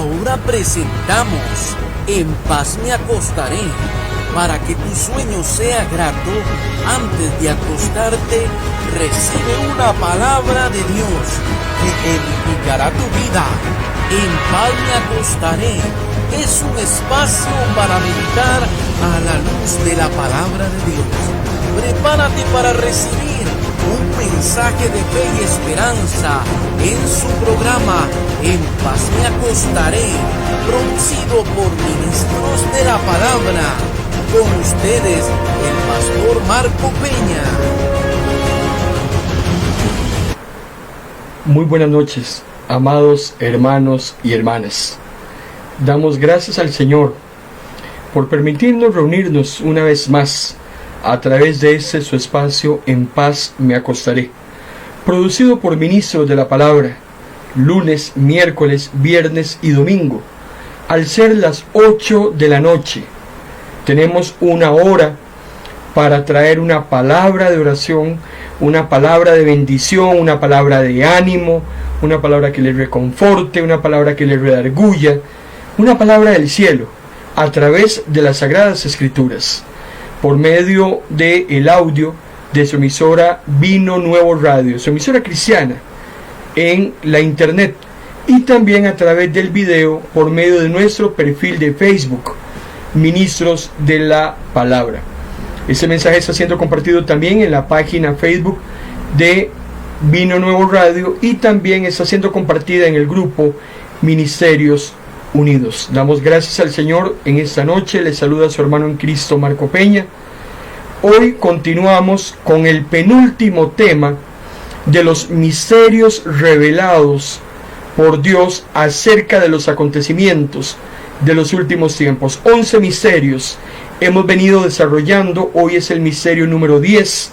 Ahora presentamos En paz me acostaré. Para que tu sueño sea grato, antes de acostarte, recibe una palabra de Dios que edificará tu vida. En paz me acostaré es un espacio para meditar a la luz de la palabra de Dios. Prepárate para recibir un mensaje de fe y esperanza en su programa En paz me acostaré, producido por ministros de la palabra. Con ustedes, el pastor Marco Peña. Muy buenas noches, amados hermanos y hermanas. Damos gracias al Señor por permitirnos reunirnos una vez más a través de este su espacio En paz me acostaré, producido por ministros de la palabra, lunes, miércoles, viernes y domingo. Al ser las 8 de la noche, tenemos una hora para traer una palabra de oración, una palabra de bendición, una palabra de ánimo, una palabra que les reconforte, una palabra que les redarguya, una palabra del cielo, a través de las Sagradas Escrituras, por medio del audio de su emisora Vino Nuevo Radio, su emisora cristiana, en la internet, y también a través del video por medio de nuestro perfil de Facebook, Ministros de la Palabra. Este mensaje está siendo compartido también en la página Facebook de Vino Nuevo Radio y también está siendo compartida en el grupo Ministerios Unidos. Damos gracias al Señor en esta noche. Les saluda su hermano en Cristo, Marco Peña. Hoy continuamos con el penúltimo tema de los misterios revelados por Dios acerca de los acontecimientos de los últimos tiempos. 11 misterios hemos venido desarrollando. Hoy es el misterio número 10,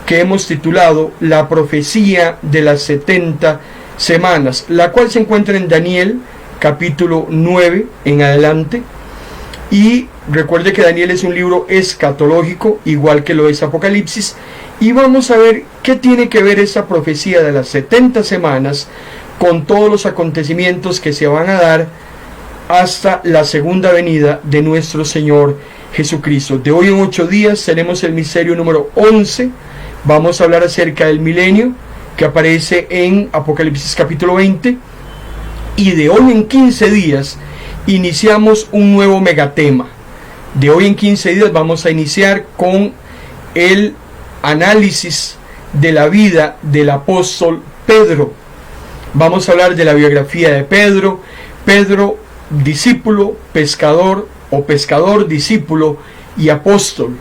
que hemos titulado La profecía de las 70 semanas, la cual se encuentra en Daniel capítulo 9 en adelante. Y recuerde que Daniel es un libro escatológico, igual que lo es Apocalipsis, y vamos a ver qué tiene que ver esa profecía de las 70 semanas con todos los acontecimientos que se van a dar hasta la segunda venida de nuestro Señor Jesucristo. De hoy en 8 días tenemos el misterio número 11. Vamos a hablar acerca del milenio, que aparece en Apocalipsis capítulo 20. Y de hoy en 15 días iniciamos un nuevo megatema. De hoy en 15 días vamos a iniciar con el análisis de la vida del apóstol Pedro. Vamos a hablar de la biografía de Pedro. Pedro, discípulo, pescador, o pescador, discípulo y apóstol.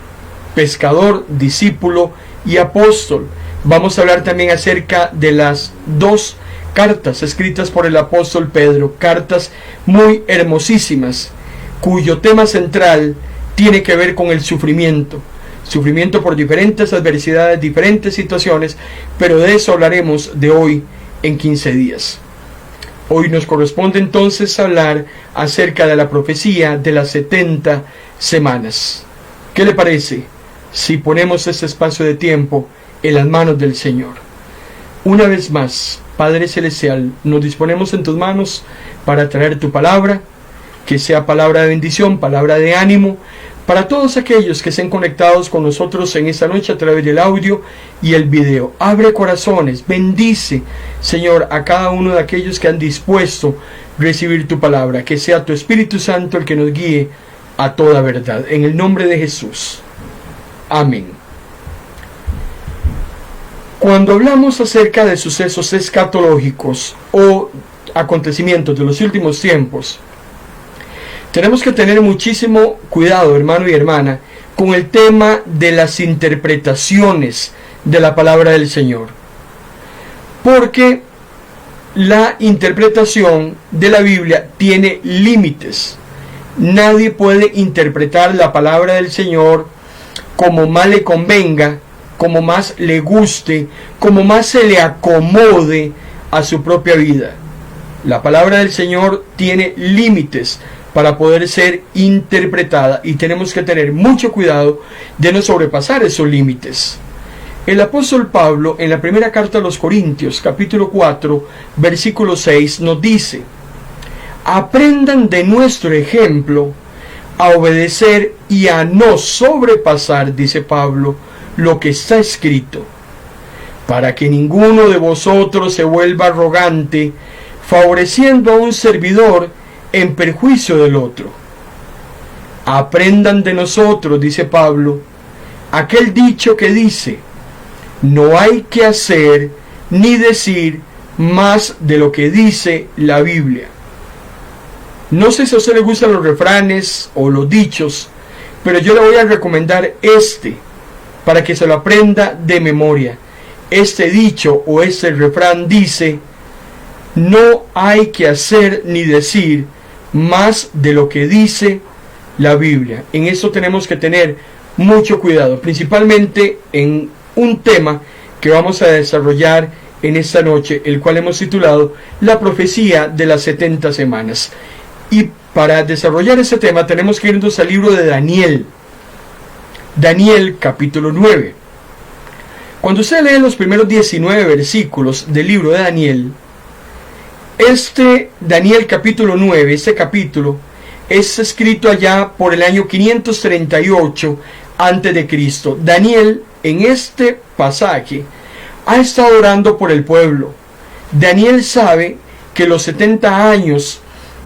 Pescador, discípulo y apóstol. Vamos a hablar también acerca de las 2 cartas escritas por el apóstol Pedro, cartas muy hermosísimas, cuyo tema central tiene que ver con el sufrimiento. Sufrimiento por diferentes adversidades, diferentes situaciones, pero de eso hablaremos de hoy en 15 días. Hoy nos corresponde entonces hablar acerca de la profecía de las 70 semanas. ¿Qué le parece si ponemos este espacio de tiempo en las manos del Señor? Una vez más, Padre Celestial, nos disponemos en tus manos para traer tu palabra, que sea palabra de bendición, palabra de ánimo, para todos aquellos que estén conectados con nosotros en esta noche a través del audio y el video. Abre corazones, bendice, Señor, a cada uno de aquellos que han dispuesto a recibir tu palabra. Que sea tu Espíritu Santo el que nos guíe a toda verdad. En el nombre de Jesús. Amén. Cuando hablamos acerca de sucesos escatológicos o acontecimientos de los últimos tiempos, tenemos que tener muchísimo cuidado, hermano y hermana, con el tema de las interpretaciones de la palabra del Señor. Porque la interpretación de la Biblia tiene límites. Nadie puede interpretar la palabra del Señor como más le convenga, como más le guste, como más se le acomode a su propia vida. La palabra del Señor tiene límites para poder ser interpretada y tenemos que tener mucho cuidado de no sobrepasar esos límites. El apóstol Pablo, en la primera carta a los Corintios, capítulo 4, versículo 6, nos dice: aprendan de nuestro ejemplo a obedecer y a no sobrepasar, dice Pablo, lo que está escrito, para que ninguno de vosotros se vuelva arrogante, favoreciendo a un servidor en perjuicio del otro. Aprendan de nosotros, dice Pablo, aquel dicho que dice: no hay que hacer ni decir más de lo que dice la Biblia. No sé si a usted le gustan los refranes o los dichos, pero yo le voy a recomendar para que se lo aprenda de memoria. Este dicho o este refrán dice: no hay que hacer ni decir más de lo que dice la Biblia. En esto tenemos que tener mucho cuidado, principalmente en un tema que vamos a desarrollar en esta noche, el cual hemos titulado La profecía de las 70 semanas. Y para desarrollar este tema tenemos que irnos al libro de Daniel. Daniel capítulo 9. Cuando usted lee los primeros 19 versículos del libro de Daniel, Daniel capítulo 9, este capítulo es escrito allá por el año 538 antes de Cristo. Daniel en este pasaje ha estado orando por el pueblo. Daniel sabe que los 70 años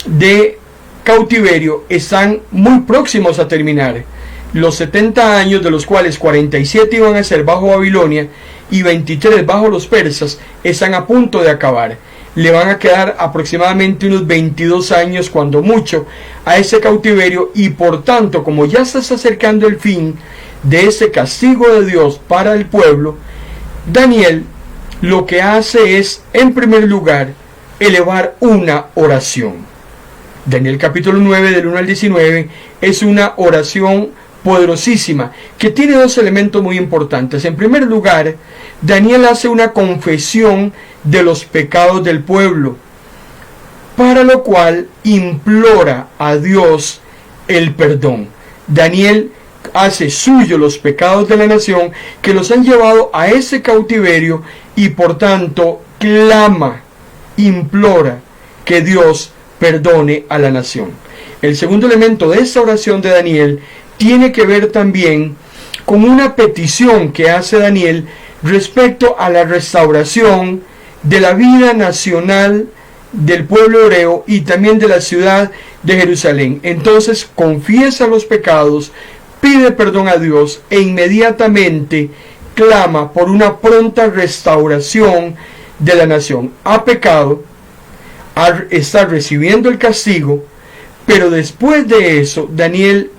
de cautiverio están muy próximos a terminar. Los 70 años, de los cuales 47 iban a ser bajo Babilonia y 23 bajo los persas, están a punto de acabar. Le van a quedar aproximadamente unos 22 años, cuando mucho, a ese cautiverio, y por tanto, como ya se está acercando el fin de ese castigo de Dios para el pueblo, Daniel lo que hace es, en primer lugar, elevar una oración. Daniel capítulo 9 del 1 al 19 es una oración poderosísima que tiene dos elementos muy importantes. En primer lugar, Daniel hace una confesión de los pecados del pueblo, para lo cual implora a Dios el perdón. Daniel hace suyo los pecados de la nación que los han llevado a ese cautiverio, y por tanto clama, implora que Dios perdone a la nación. El segundo elemento de esta oración de Daniel tiene que ver también con una petición que hace Daniel respecto a la restauración de la vida nacional del pueblo hebreo y también de la ciudad de Jerusalén. Entonces confiesa los pecados, pide perdón a Dios e inmediatamente clama por una pronta restauración de la nación. Ha pecado, está recibiendo el castigo, pero después de eso Daniel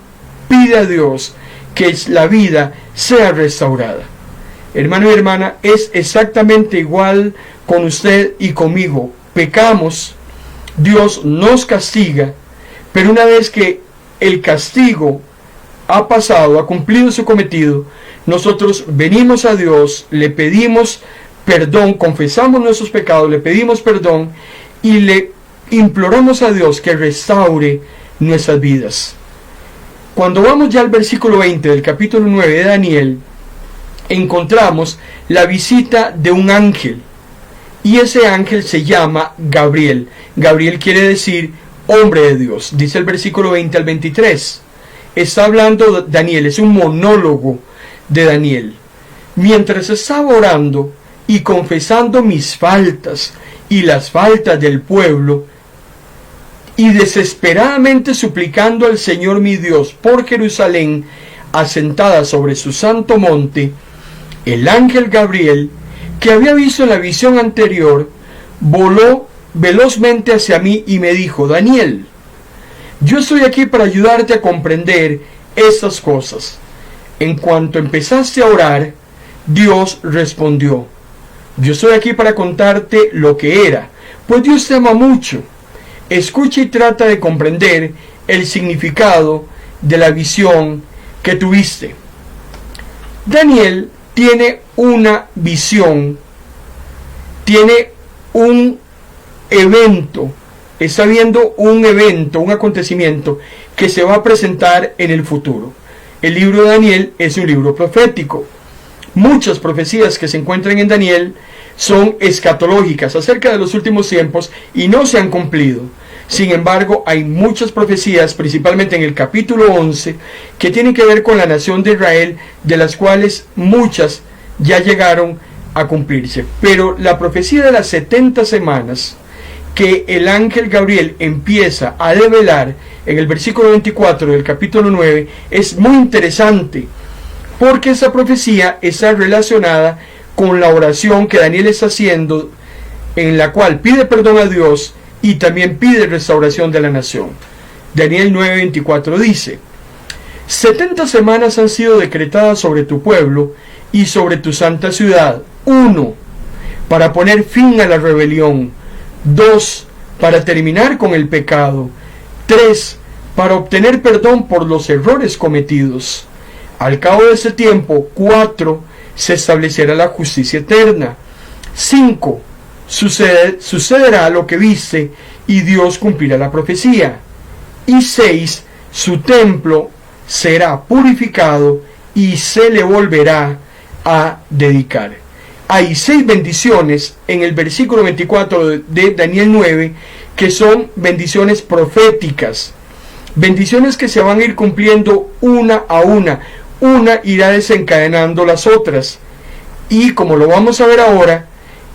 pide a Dios que la vida sea restaurada. Hermano y hermana, es exactamente igual con usted y conmigo. Pecamos, Dios nos castiga, pero una vez que el castigo ha pasado, ha cumplido su cometido, nosotros venimos a Dios, le pedimos perdón, confesamos nuestros pecados, le pedimos perdón y le imploramos a Dios que restaure nuestras vidas. Cuando vamos ya al versículo 20 del capítulo 9 de Daniel, encontramos la visita de un ángel, y ese ángel se llama Gabriel. Gabriel quiere decir hombre de Dios. Dice el versículo 20 al 23. Está hablando Daniel, es un monólogo de Daniel. Mientras estaba orando y confesando mis faltas y las faltas del pueblo, y desesperadamente suplicando al Señor mi Dios por Jerusalén, asentada sobre su santo monte, el ángel Gabriel, que había visto la visión anterior, voló velozmente hacia mí y me dijo: Daniel, yo estoy aquí para ayudarte a comprender estas cosas. En cuanto empezaste a orar, Dios respondió: yo estoy aquí para contarte lo que era, pues Dios te ama mucho. Escucha y trata de comprender el significado de la visión que tuviste. Daniel tiene una visión, tiene un evento, está viendo un evento, un acontecimiento que se va a presentar en el futuro. El libro de Daniel es un libro profético. Muchas profecías que se encuentran en Daniel son escatológicas, acerca de los últimos tiempos, y no se han cumplido. Sin embargo, hay muchas profecías, principalmente en el capítulo 11, que tienen que ver con la nación de Israel, de las cuales muchas ya llegaron a cumplirse. Pero la profecía de las 70 semanas, que el ángel Gabriel empieza a develar en el versículo 24 del capítulo 9, es muy interesante, porque esa profecía está relacionada con la oración que Daniel está haciendo, en la cual pide perdón a Dios y también pide restauración de la nación. Daniel 9:24 dice: 70 semanas han sido decretadas sobre tu pueblo y sobre tu santa ciudad. 1. Para poner fin a la rebelión. 2. Para terminar con el pecado. 3. Para obtener perdón por los errores cometidos. Al cabo de ese tiempo, 4. Se establecerá la justicia eterna. 5. Sucederá lo que viste y Dios cumplirá la profecía. Y 6. Su templo será purificado y se le volverá a dedicar. Hay 6 bendiciones en el versículo 24 de Daniel 9 que son bendiciones proféticas, bendiciones que se van a ir cumpliendo una a una irá desencadenando las otras, y como lo vamos a ver ahora,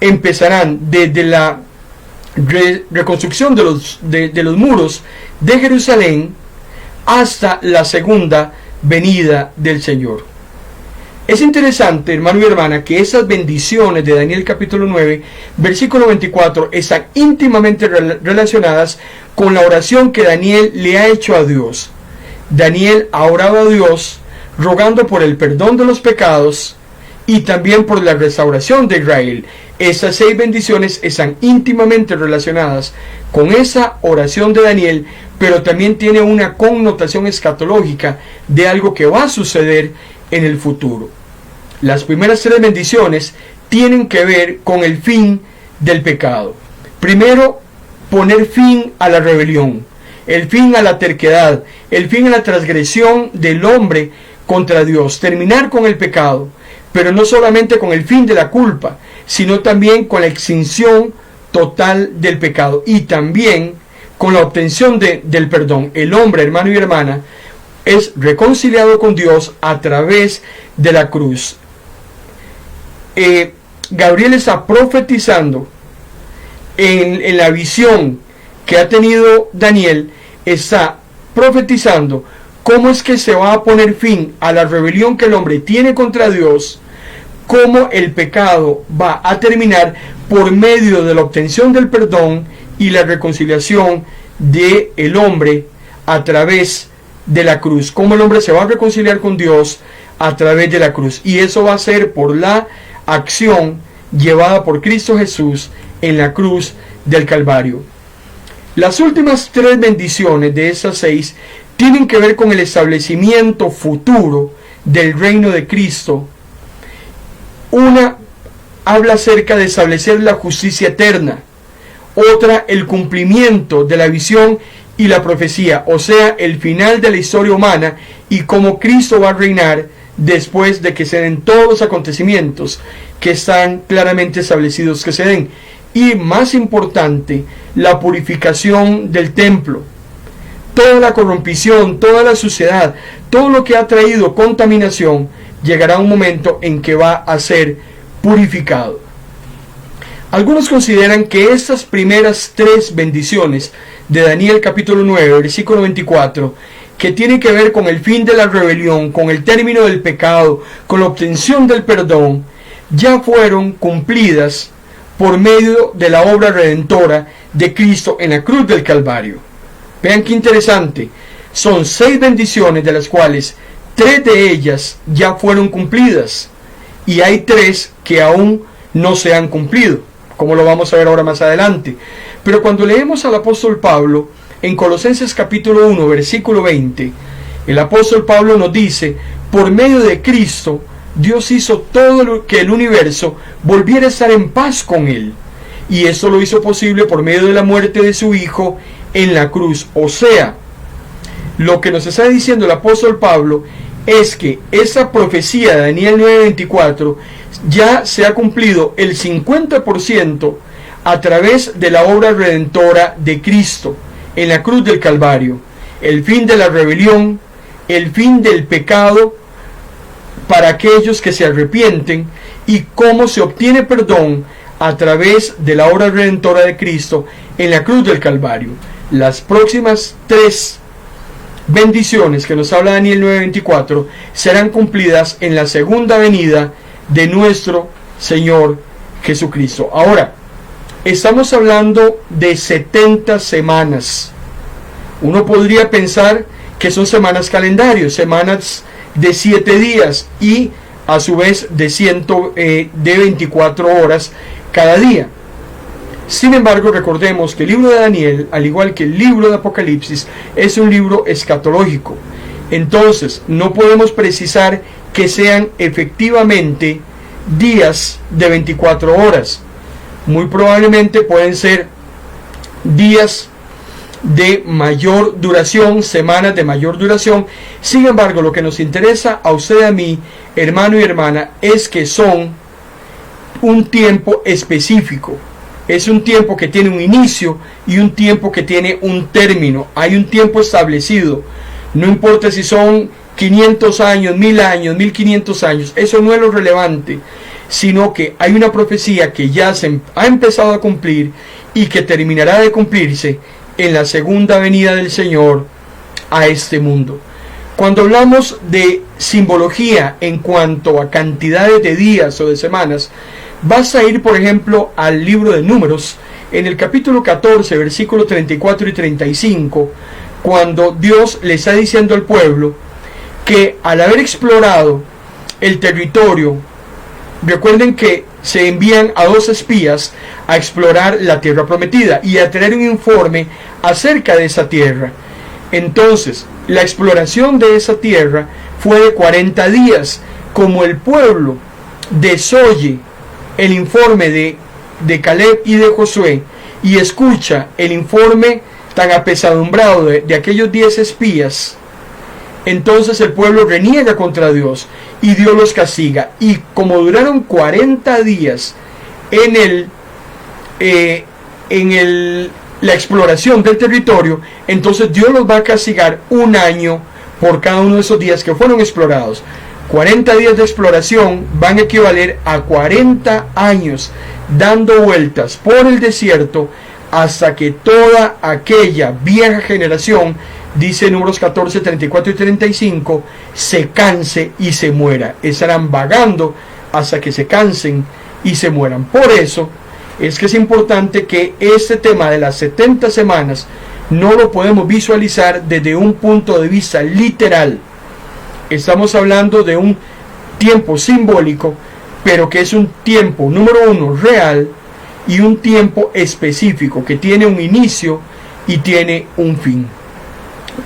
empezarán desde la reconstrucción de los muros de Jerusalén hasta la segunda venida del Señor. Es interesante, hermano y hermana, que esas bendiciones de Daniel capítulo 9, versículo 24, están íntimamente relacionadas con la oración que Daniel le ha hecho a Dios. Daniel ha orado a Dios rogando por el perdón de los pecados y también por la restauración de Israel. Esas 6 bendiciones están íntimamente relacionadas con esa oración de Daniel, pero también tiene una connotación escatológica de algo que va a suceder en el futuro. Las primeras 3 bendiciones tienen que ver con el fin del pecado. Primero, poner fin a la rebelión, el fin a la terquedad, el fin a la transgresión del hombre contra Dios, terminar con el pecado, pero no solamente con el fin de la culpa, sino también con la extinción total del pecado y también con la obtención del perdón. El hombre, hermano y hermana, es reconciliado con Dios a través de la cruz. Gabriel está profetizando en la visión que ha tenido Daniel, está profetizando cómo es que se va a poner fin a la rebelión que el hombre tiene contra Dios, cómo el pecado va a terminar por medio de la obtención del perdón y la reconciliación del hombre a través de la cruz, cómo el hombre se va a reconciliar con Dios a través de la cruz, y eso va a ser por la acción llevada por Cristo Jesús en la cruz del Calvario. Las últimas 3 bendiciones de esas 6 tienen que ver con el establecimiento futuro del reino de Cristo. Una habla acerca de establecer la justicia eterna, otra el cumplimiento de la visión y la profecía, o sea, el final de la historia humana y cómo Cristo va a reinar después de que se den todos los acontecimientos que están claramente establecidos que se den. Y más importante, la purificación del templo. Toda la corrompición, toda la suciedad, todo lo que ha traído contaminación, llegará un momento en que va a ser purificado. Algunos consideran que estas primeras 3 bendiciones de Daniel capítulo 9, versículo 24, que tienen que ver con el fin de la rebelión, con el término del pecado, con la obtención del perdón, ya fueron cumplidas por medio de la obra redentora de Cristo en la cruz del Calvario. Vean qué interesante, son 6 bendiciones de las cuales 3 de ellas ya fueron cumplidas y hay 3 que aún no se han cumplido, como lo vamos a ver ahora más adelante. Pero cuando leemos al apóstol Pablo en Colosenses capítulo 1 versículo 20, el apóstol Pablo nos dice: por medio de Cristo Dios hizo todo lo que el universo volviera a estar en paz con él, y esto lo hizo posible por medio de la muerte de su Hijo en la cruz. O sea, lo que nos está diciendo el apóstol Pablo es que esa profecía de Daniel 9:24 ya se ha cumplido el 50% a través de la obra redentora de Cristo en la cruz del Calvario. El fin de la rebelión, el fin del pecado para aquellos que se arrepienten, y cómo se obtiene perdón a través de la obra redentora de Cristo en la cruz del Calvario. Las próximas 3 bendiciones que nos habla Daniel 9:24 serán cumplidas en la segunda venida de nuestro Señor Jesucristo. Ahora, estamos hablando de 70 semanas. Uno podría pensar que son semanas calendarios, semanas de 7 días y a su vez de 24 horas cada día. Sin embargo, recordemos que el libro de Daniel, al igual que el libro de Apocalipsis, es un libro escatológico. Entonces, no podemos precisar que sean efectivamente días de 24 horas. Muy probablemente pueden ser días de mayor duración, semanas de mayor duración. Sin embargo, lo que nos interesa a usted y a mí, hermano y hermana, es que son un tiempo específico. Es un tiempo que tiene un inicio y un tiempo que tiene un término. Hay un tiempo establecido. No importa si son 500 años, 1000 años, 1500 años. Eso no es lo relevante, sino que hay una profecía que ya se ha empezado a cumplir y que terminará de cumplirse en la segunda venida del Señor a este mundo. Cuando hablamos de simbología en cuanto a cantidades de días o de semanas, vas a ir, por ejemplo, al libro de Números, en el capítulo 14, versículos 34 y 35, cuando Dios le está diciendo al pueblo que al haber explorado el territorio, recuerden que se envían a 2 espías a explorar la tierra prometida y a traer un informe acerca de esa tierra. Entonces, la exploración de esa tierra fue de 40 días. Como el pueblo desoye el informe de Caleb y de Josué y escucha el informe tan apesadumbrado de aquellos 10 espías, entonces el pueblo reniega contra Dios y Dios los castiga. Y como duraron 40 días la exploración del territorio, entonces Dios los va a castigar 1 año por cada uno de esos días que fueron explorados. 40 días de exploración van a equivaler a 40 años dando vueltas por el desierto hasta que toda aquella vieja generación, dice Números 14, 34 y 35, se canse y se muera. Estarán vagando hasta que se cansen y se mueran. Por eso es que es importante que este tema de las 70 semanas no lo podemos visualizar desde un punto de vista literal. Estamos hablando de un tiempo simbólico, pero que es un tiempo, número 1, real, y un tiempo específico que tiene un inicio y tiene un fin.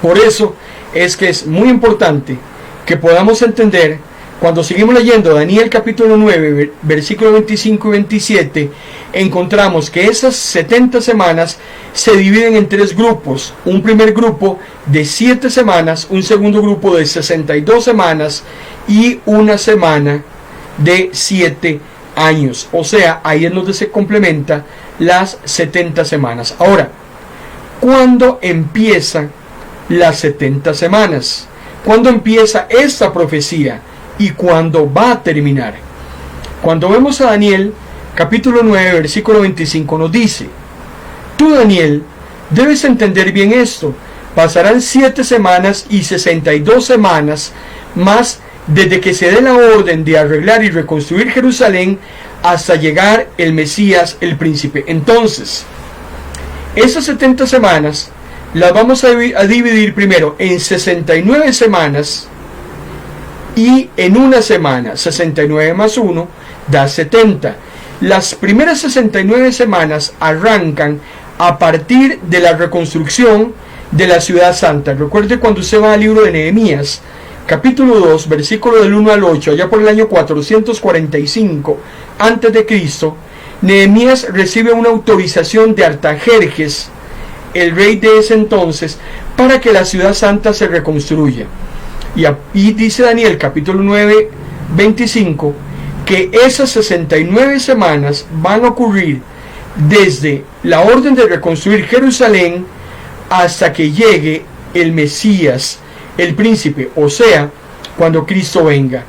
Por eso es que es muy importante que podamos entender, cuando seguimos leyendo Daniel capítulo 9, versículos 25 y 27, encontramos que esas 70 semanas se dividen en 3 grupos. Un primer grupo de 7 semanas, un segundo grupo de 62 semanas y una semana de 7 años. O sea, ahí es donde se complementa las 70 semanas. Ahora, ¿cuándo empiezan las 70 semanas? ¿Cuándo empieza esta profecía? ¿Y cuándo va a terminar? Cuando vemos a Daniel, capítulo 9, versículo 25, nos dice: tú, Daniel, debes entender bien esto. Pasarán 7 semanas y 62 semanas más desde que se dé la orden de arreglar y reconstruir Jerusalén hasta llegar el Mesías, el príncipe. Entonces, esas 70 semanas las vamos a dividir primero en 69 semanas y en una semana. 69 más 1 da 70. Las primeras 69 semanas arrancan a partir de la reconstrucción de la ciudad santa. Recuerde cuando usted va al libro de Nehemías, capítulo 2, versículo del 1 al 8, allá por el año 445 a.C., Nehemías recibe una autorización de Artajerjes, el rey de ese entonces, para que la ciudad santa se reconstruya. Y dice Daniel capítulo 9, 25, que esas 69 semanas van a ocurrir desde la orden de reconstruir Jerusalén hasta que llegue el Mesías, el príncipe, o sea, cuando Cristo venga.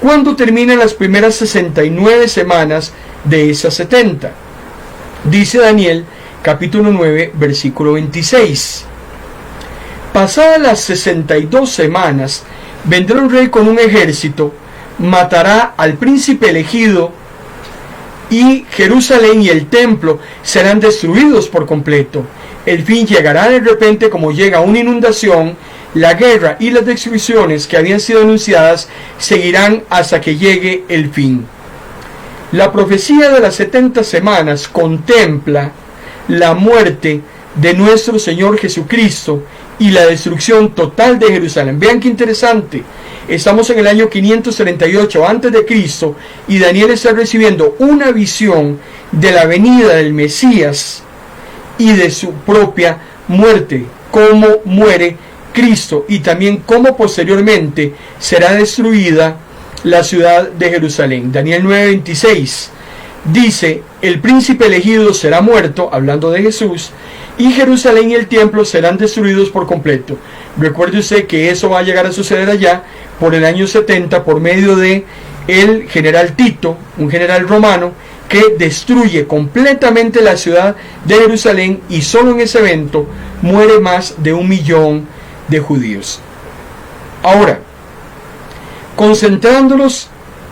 ¿Cuándo terminan las primeras 69 semanas de esas 70? Dice Daniel capítulo 9, versículo 26. Pasadas las 62 semanas, vendrá un rey con un ejército, matará al príncipe elegido, y Jerusalén y el templo serán destruidos por completo. El fin llegará de repente como llega una inundación. La guerra y las destrucciones que habían sido anunciadas seguirán hasta que llegue el fin. La profecía de las 70 semanas contempla la muerte de nuestro Señor Jesucristo y la destrucción total de Jerusalén. Vean qué interesante. Estamos en el año 538 a.C. y Daniel está recibiendo una visión de la venida del Mesías y de su propia muerte, cómo muere Cristo y también cómo posteriormente será destruida la ciudad de Jerusalén. Daniel 9:26 dice: el príncipe elegido será muerto, hablando de Jesús, y Jerusalén y el templo serán destruidos por completo. Recuerde usted que eso va a llegar a suceder allá por el año 70 por medio de el general Tito, un general romano, que destruye completamente la ciudad de Jerusalén, y solo en ese evento muere más de 1 millón de judíos. Ahora, concentrándonos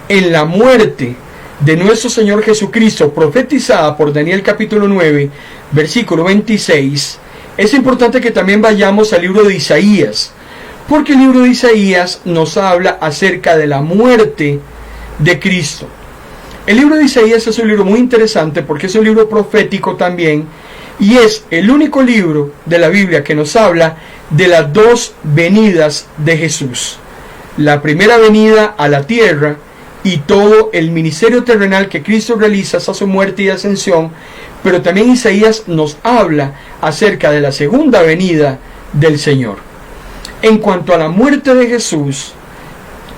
en la muerte de nuestro Señor Jesucristo, profetizada por Daniel capítulo 9, versículo 26, es importante que también vayamos al libro de Isaías, porque el libro de Isaías nos habla acerca de la muerte de Cristo. El libro de Isaías es un libro muy interesante porque es un libro profético también, y es el único libro de la Biblia que nos habla de las dos venidas de Jesús. La primera venida a la tierra y todo el ministerio terrenal que Cristo realiza hasta su muerte y ascensión, pero también Isaías nos habla acerca de la segunda venida del Señor. En cuanto a la muerte de Jesús,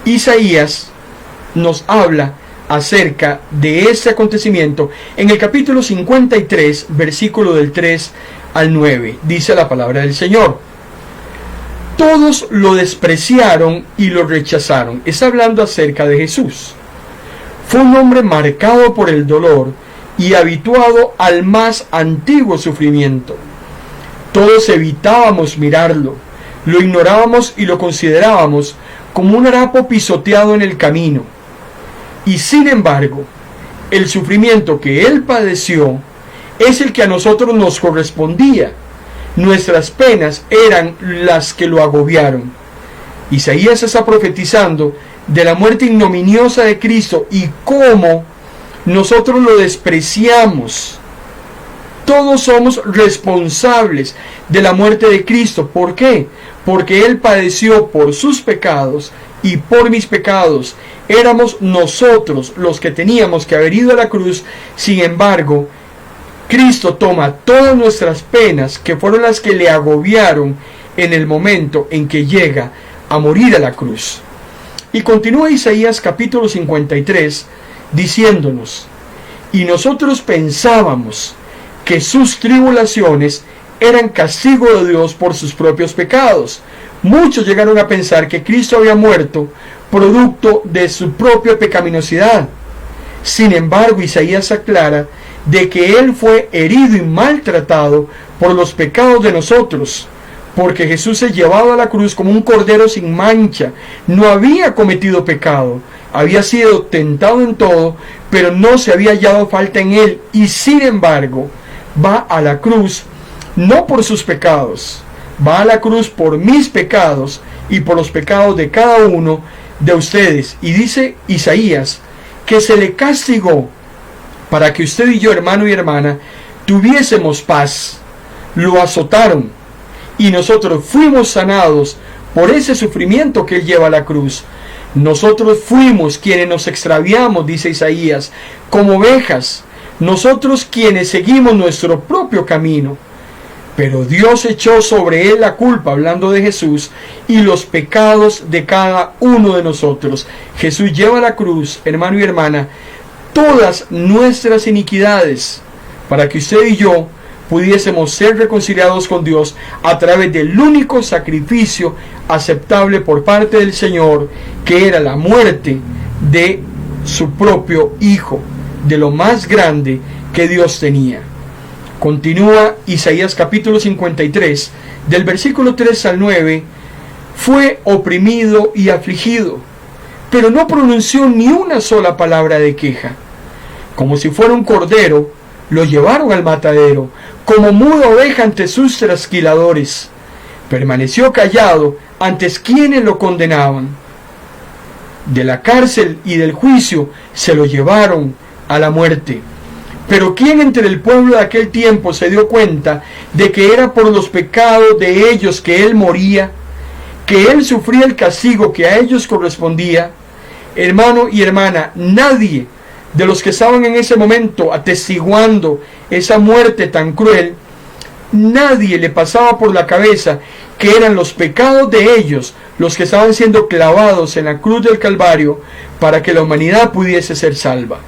Isaías nos habla acerca de este acontecimiento en el capítulo 53, versículo del 3 al 9. Dice la palabra del Señor: todos lo despreciaron y lo rechazaron. Está hablando acerca de Jesús. Fue un hombre marcado por el dolor y habituado al más antiguo sufrimiento. Todos evitábamos mirarlo, lo ignorábamos y lo considerábamos como un harapo pisoteado en el camino. Y sin embargo, el sufrimiento que él padeció es el que a nosotros nos correspondía. Nuestras penas eran las que lo agobiaron. Isaías está profetizando de la muerte ignominiosa de Cristo y cómo nosotros lo despreciamos. Todos somos responsables de la muerte de Cristo. ¿Por qué? Porque Él padeció por sus pecados y por mis pecados. Éramos nosotros los que teníamos que haber ido a la cruz. Sin embargo, Cristo toma todas nuestras penas, que fueron las que le agobiaron en el momento en que llega a morir a la cruz. Y continúa Isaías capítulo 53 diciéndonos: y nosotros pensábamos que sus tribulaciones eran castigo de Dios por sus propios pecados. Muchos llegaron a pensar que Cristo había muerto producto de su propia pecaminosidad. Sin embargo, Isaías aclara de que Él fue herido y maltratado por los pecados de nosotros, porque Jesús es llevado a la cruz como un cordero sin mancha. No había cometido pecado, había sido tentado en todo, pero no se había hallado falta en Él, y sin embargo va a la cruz no por sus pecados, va a la cruz por mis pecados y por los pecados de cada uno de ustedes. Y dice Isaías que se le castigó para que usted y yo, hermano y hermana, tuviésemos paz. Lo azotaron y nosotros fuimos sanados por ese sufrimiento que Él lleva a la cruz. Nosotros fuimos quienes nos extraviamos, dice Isaías, como ovejas. Nosotros quienes seguimos nuestro propio camino. Pero Dios echó sobre él la culpa, hablando de Jesús, y los pecados de cada uno de nosotros. Jesús lleva a la cruz, hermano y hermana, todas nuestras iniquidades, para que usted y yo pudiésemos ser reconciliados con Dios a través del único sacrificio aceptable por parte del Señor, que era la muerte de su propio Hijo, de lo más grande que Dios tenía. Continúa Isaías capítulo 53, del versículo 3 al 9, fue oprimido y afligido, pero no pronunció ni una sola palabra de queja. Como si fuera un cordero, lo llevaron al matadero, como muda oveja ante sus trasquiladores. Permaneció callado ante quienes lo condenaban. De la cárcel y del juicio se lo llevaron a la muerte. Pero ¿quién entre el pueblo de aquel tiempo se dio cuenta de que era por los pecados de ellos que él moría, que él sufría el castigo que a ellos correspondía? Hermano y hermana, nadie de los que estaban en ese momento atestiguando esa muerte tan cruel, nadie le pasaba por la cabeza que eran los pecados de ellos los que estaban siendo clavados en la cruz del Calvario para que la humanidad pudiese ser salva.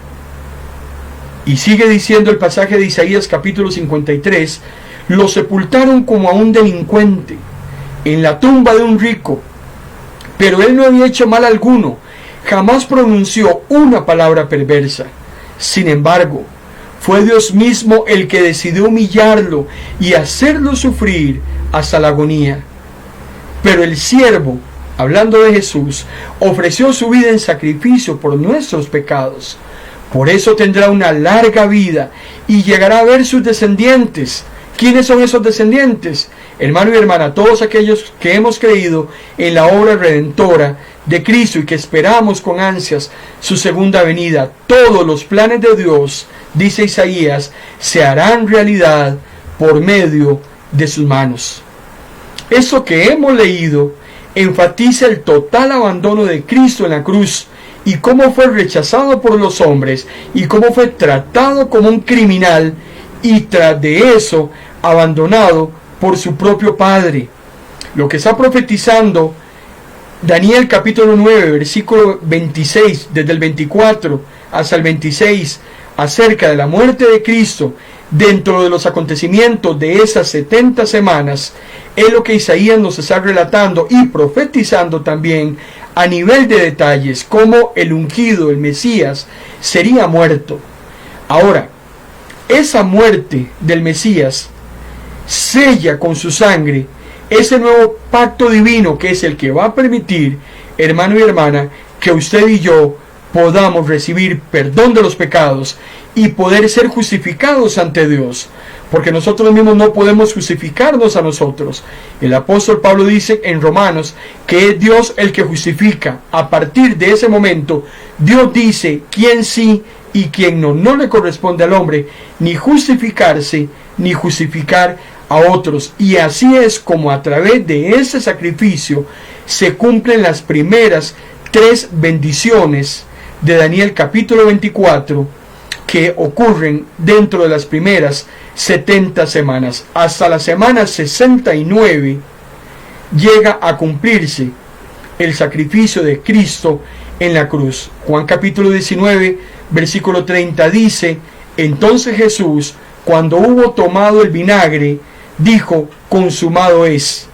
Y sigue diciendo el pasaje de Isaías capítulo 53, lo sepultaron como a un delincuente en la tumba de un rico, pero él no había hecho mal alguno, jamás pronunció una palabra perversa. Sin embargo, fue Dios mismo el que decidió humillarlo y hacerlo sufrir hasta la agonía. Pero el siervo, hablando de Jesús, ofreció su vida en sacrificio por nuestros pecados. Por eso tendrá una larga vida y llegará a ver sus descendientes. ¿Quiénes son esos descendientes? Hermano y hermana, todos aquellos que hemos creído en la obra redentora de Cristo y que esperamos con ansias su segunda venida. Todos los planes de Dios, dice Isaías, se harán realidad por medio de sus manos. Eso que hemos leído enfatiza el total abandono de Cristo en la cruz y cómo fue rechazado por los hombres y cómo fue tratado como un criminal y tras de eso abandonado por su propio Padre. Lo que está profetizando Daniel capítulo 9, versículo 26, desde el 24 hasta el 26, acerca de la muerte de Cristo dentro de los acontecimientos de esas 70 semanas, es lo que Isaías nos está relatando y profetizando también a nivel de detalles, cómo el ungido, el Mesías, sería muerto. Ahora, esa muerte del Mesías sella con su sangre ese nuevo pacto divino que es el que va a permitir, hermano y hermana, que usted y yo podamos recibir perdón de los pecados y poder ser justificados ante Dios, porque nosotros mismos no podemos justificarnos a nosotros. El apóstol Pablo dice en Romanos que es Dios el que justifica. A partir de ese momento, Dios dice quién sí y quién no. No le corresponde al hombre ni justificarse ni justificar a otros. Y así es como a través de ese sacrificio se cumplen las primeras 3 bendiciones de Daniel capítulo 24 que ocurren dentro de las primeras 70 semanas. Hasta la semana 69 llega a cumplirse el sacrificio de Cristo en la cruz. Juan capítulo 19 versículo 30 dice: entonces Jesús, cuando hubo tomado el vinagre, dijo: consumado es,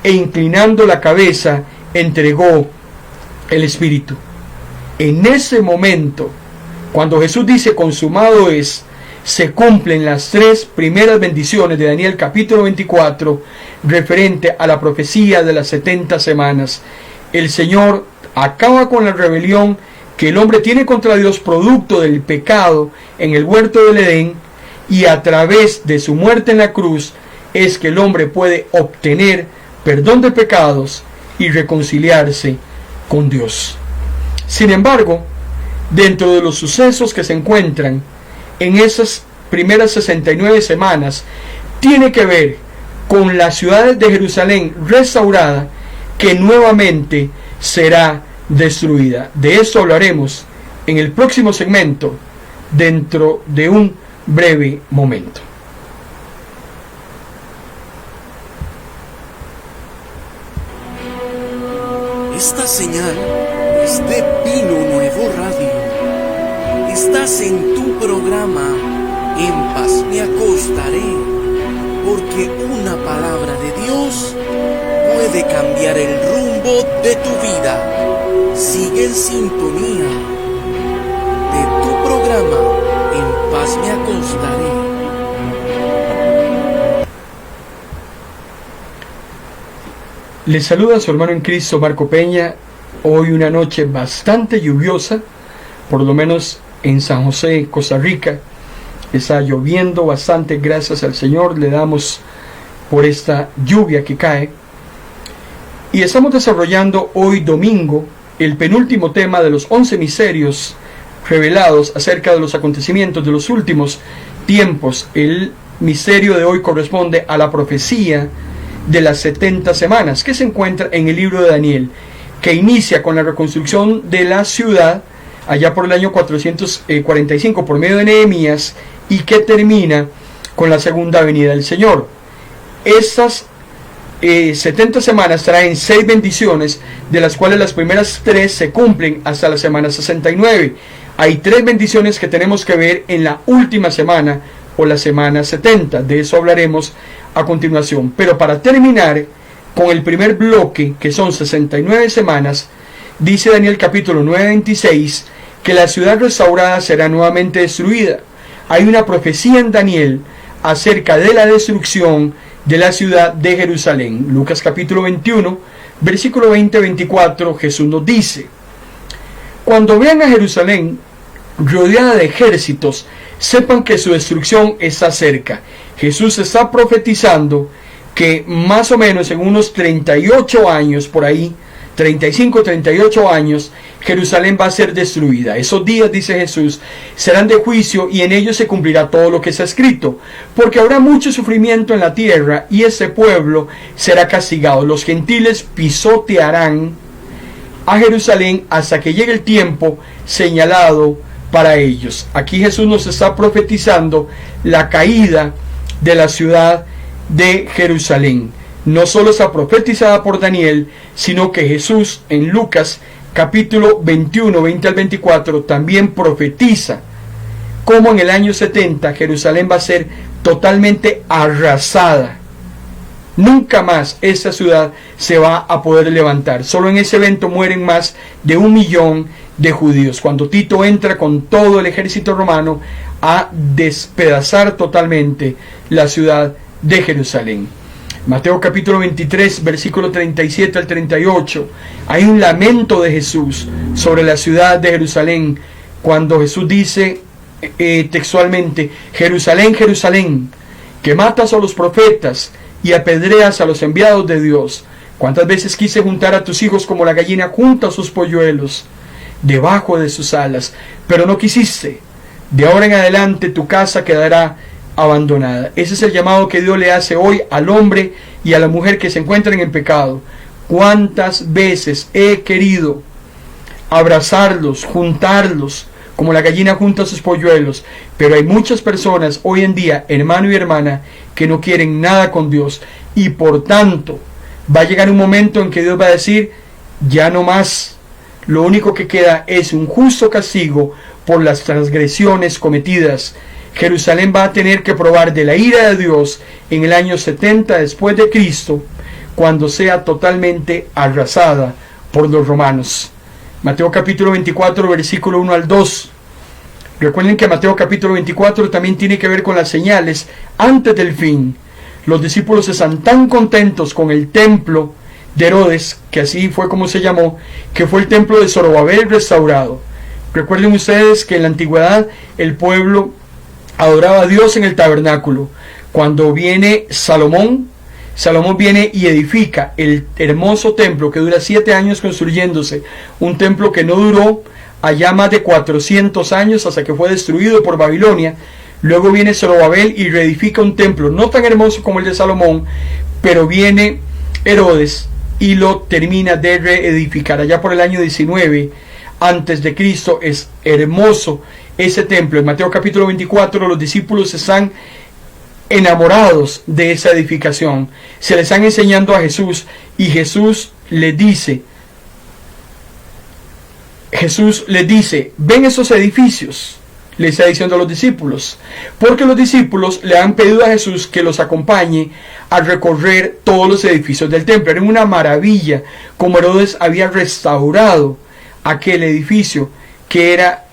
e inclinando la cabeza entregó el Espíritu. En ese momento, cuando Jesús dice consumado es, se cumplen las 3 primeras bendiciones de Daniel capítulo 24 referente a la profecía de las 70 semanas. El Señor acaba con la rebelión que el hombre tiene contra Dios producto del pecado en el huerto del Edén, y a través de su muerte en la cruz es que el hombre puede obtener perdón de pecados y reconciliarse con Dios. Sin embargo, dentro de los sucesos que se encuentran en esas primeras 69 semanas, tiene que ver con la ciudad de Jerusalén restaurada, que nuevamente será destruida. De esto hablaremos en el próximo segmento, dentro de un breve momento. Esta señal es de Pino Nuevo Radio. Estás en tu programa En Paz Me Acostaré, porque una palabra de Dios puede cambiar el rumbo de tu vida. Sigue en sintonía de tu programa En Paz Me Acostaré. Les saluda su hermano en Cristo, Marco Peña. Hoy una noche bastante lluviosa, por lo menos en San José, Costa Rica. Está lloviendo bastante, gracias al Señor. Le damos por esta lluvia que cae. Y estamos desarrollando hoy domingo el penúltimo tema de los 11 misterios revelados acerca de los acontecimientos de los últimos tiempos. El misterio de hoy corresponde a la profecía de las 70 semanas, que se encuentra en el libro de Daniel, que inicia con la reconstrucción de la ciudad allá por el año 445 por medio de Nehemías, y que termina con la segunda venida del Señor. Estas 70 semanas traen 6 bendiciones, de las cuales las primeras 3 se cumplen hasta la semana 69. Hay 3 bendiciones que tenemos que ver en la última semana, o la semana 70. De eso hablaremos a continuación. Pero para terminar con el primer bloque, que son 69 semanas, dice Daniel capítulo 9:26, que la ciudad restaurada será nuevamente destruida. Hay una profecía en Daniel acerca de la destrucción de la ciudad de Jerusalén. Lucas capítulo 21, versículo 20-24, Jesús nos dice: cuando vean a Jerusalén rodeada de ejércitos, sepan que su destrucción está cerca. Jesús está profetizando que más o menos en unos 38 años, por ahí, 35, 38 años, Jerusalén va a ser destruida. Esos días, dice Jesús, serán de juicio, y en ellos se cumplirá todo lo que está escrito, porque habrá mucho sufrimiento en la tierra, y ese pueblo será castigado. Los gentiles pisotearán a Jerusalén hasta que llegue el tiempo señalado para ellos. Aquí Jesús nos está profetizando la caída de la ciudad de Jerusalén. No solo está profetizada por Daniel, sino que Jesús en Lucas capítulo 21, 20-24 también profetiza cómo en el año 70 Jerusalén va a ser totalmente arrasada. Nunca más esta ciudad se va a poder levantar. Solo en ese evento mueren más de 1 millón de judíos, cuando Tito entra con todo el ejército romano a despedazar totalmente la ciudad de Jerusalén. Mateo capítulo 23, versículo 37 al 38, hay un lamento de Jesús sobre la ciudad de Jerusalén, cuando Jesús dice textualmente: Jerusalén, Jerusalén, que matas a los profetas y apedreas a los enviados de Dios. ¿Cuántas veces quise juntar a tus hijos como la gallina junta sus polluelos debajo de sus alas, pero no quisiste? De ahora en adelante tu casa quedará abandonada. Ese es el llamado que Dios le hace hoy al hombre y a la mujer que se encuentran en pecado. ¿Cuántas veces he querido abrazarlos, juntarlos, como la gallina junta sus polluelos? Pero hay muchas personas hoy en día, hermano y hermana, que no quieren nada con Dios, y por tanto va a llegar un momento en que Dios va a decir: ya no más. Lo único que queda es un justo castigo por las transgresiones cometidas. Jerusalén va a tener que probar de la ira de Dios en el año 70 después de Cristo, cuando sea totalmente arrasada por los romanos. Mateo capítulo 24, versículo 1 al 2. Recuerden que Mateo capítulo 24 también tiene que ver con las señales antes del fin. Los discípulos están tan contentos con el templo de Herodes, que así fue como se llamó, que fue el templo de Zorobabel restaurado. Recuerden ustedes que en la antigüedad el pueblo adoraba a Dios en el tabernáculo. Cuando viene Salomón viene y edifica el hermoso templo que dura 7 años construyéndose, un templo que no duró allá más de 400 años hasta que fue destruido por Babilonia. Luego viene Zorobabel y reedifica un templo no tan hermoso como el de Salomón, pero viene Herodes y lo termina de reedificar allá por el año 19 antes de Cristo. Es hermoso ese templo. En Mateo capítulo 24 los discípulos están enamorados de esa edificación, se les están enseñando a Jesús, y Jesús les dice Jesús les dice, ¿ven esos edificios? Le está diciendo a los discípulos, porque los discípulos le han pedido a Jesús que los acompañe a recorrer todos los edificios del templo. Era una maravilla como Herodes había restaurado aquel edificio que era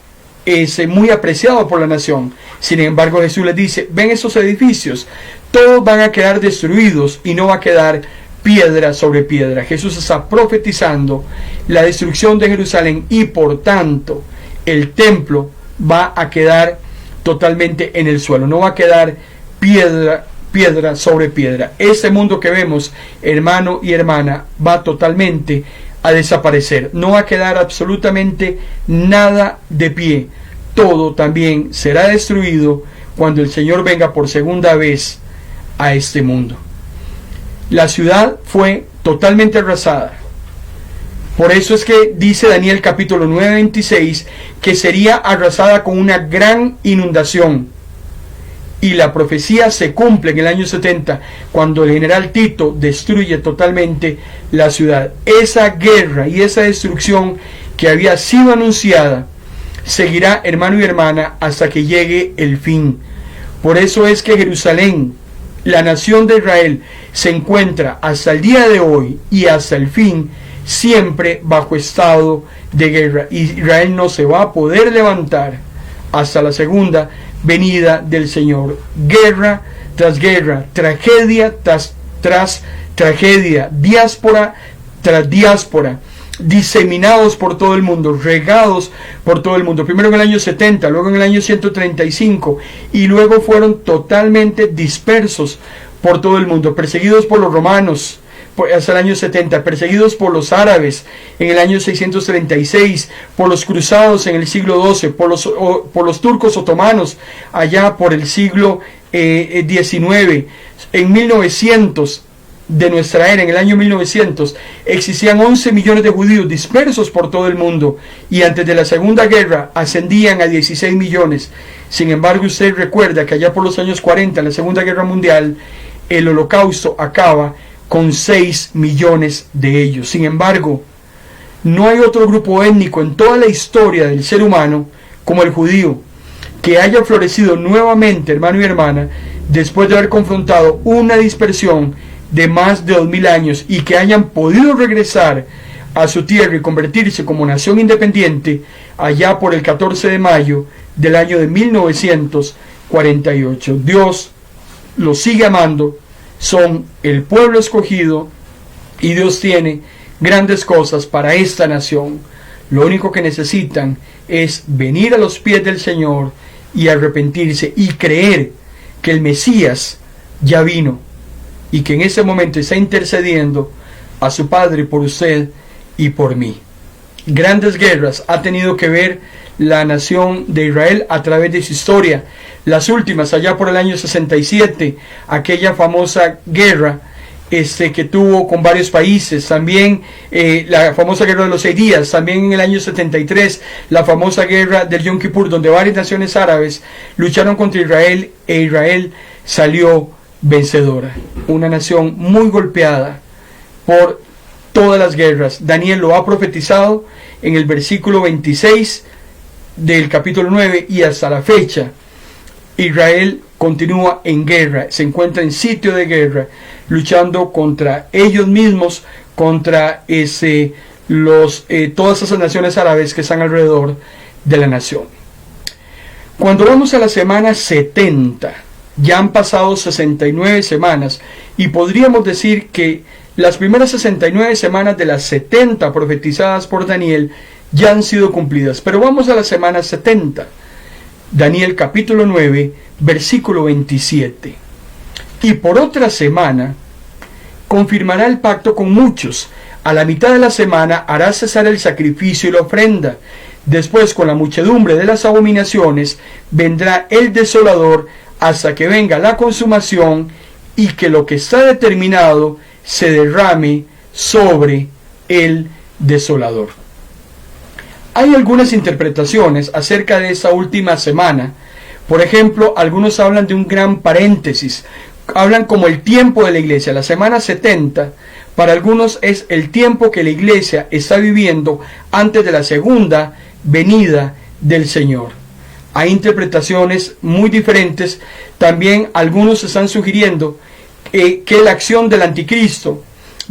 muy apreciado por la nación. Sin embargo, Jesús les dice, ven esos edificios, todos van a quedar destruidos y no va a quedar piedra sobre piedra. Jesús está profetizando la destrucción de Jerusalén y por tanto el templo va a quedar totalmente en el suelo, no va a quedar piedra sobre piedra. Este mundo que vemos, hermano y hermana, va totalmente a desaparecer, no va a quedar absolutamente nada de pie. Todo también será destruido cuando el Señor venga por segunda vez a este mundo. La ciudad fue totalmente arrasada. Por eso es que dice Daniel capítulo 9, 26, que sería arrasada con una gran inundación. Y la profecía se cumple en el año 70, cuando el general Tito destruye totalmente la ciudad. Esa guerra y esa destrucción que había sido anunciada, seguirá, hermano y hermana, hasta que llegue el fin. Por eso es que Jerusalén, la nación de Israel, se encuentra hasta el día de hoy y hasta el fin siempre bajo estado de guerra. Israel no se va a poder levantar hasta la segunda venida del Señor. Guerra tras guerra, tragedia tras tragedia, diáspora tras diáspora, diseminados por todo el mundo, regados por todo el mundo. Primero en el año 70, luego en el año 135 y luego fueron totalmente dispersos por todo el mundo, perseguidos por los romanos hasta el año 70, perseguidos por los árabes en el año 636, por los cruzados en el siglo XII, por los turcos otomanos allá por el siglo XIX. En 1900 de nuestra era, en el año 1900, existían 11 millones de judíos dispersos por todo el mundo y antes de la Segunda Guerra ascendían a 16 millones. Sin embargo, usted recuerda que allá por los años 40, en la Segunda Guerra Mundial, el Holocausto acaba con 6 millones de ellos. Sin embargo, no hay otro grupo étnico en toda la historia del ser humano como el judío, que haya florecido nuevamente, hermano y hermana, después de haber confrontado una dispersión de más de 2000 años y que hayan podido regresar a su tierra y convertirse como nación independiente allá por el 14 de mayo del año de 1948. Dios los sigue amando, son el pueblo escogido y Dios tiene grandes cosas para esta nación. Lo único que necesitan es venir a los pies del Señor y arrepentirse y creer que el Mesías ya vino y que en ese momento está intercediendo a su Padre por usted y por mí. Grandes guerras ha tenido que ver la nación de Israel a través de su historia. Las últimas, allá por el año 67, aquella famosa guerra que tuvo con varios países, también la famosa guerra de los 6 días, también en el año 73, la famosa guerra del Yom Kippur, donde varias naciones árabes lucharon contra Israel e Israel salió vencedora. Una nación muy golpeada por todas las guerras. Daniel lo ha profetizado en el versículo 26 del capítulo 9 y hasta la fecha Israel continúa en guerra, se encuentra en sitio de guerra, luchando contra ellos mismos, contra todas esas naciones árabes que están alrededor de la nación. Cuando vamos a la semana 70, ya han pasado 69 semanas y podríamos decir que las primeras 69 semanas de las 70 profetizadas por Daniel ya han sido cumplidas. Pero vamos a la semana 70. Daniel capítulo 9, versículo 27. Y por otra semana confirmará el pacto con muchos. A la mitad de la semana hará cesar el sacrificio y la ofrenda. Después, con la muchedumbre de las abominaciones, vendrá el desolador hasta que venga la consumación y que lo que está determinado se derrame sobre el desolador. Hay algunas interpretaciones acerca de esa última semana. Por ejemplo, algunos hablan de un gran paréntesis, hablan como el tiempo de la iglesia. La semana 70 para algunos es el tiempo que la iglesia está viviendo antes de la segunda venida del Señor. Hay interpretaciones muy diferentes. También algunos están sugiriendo que la acción del anticristo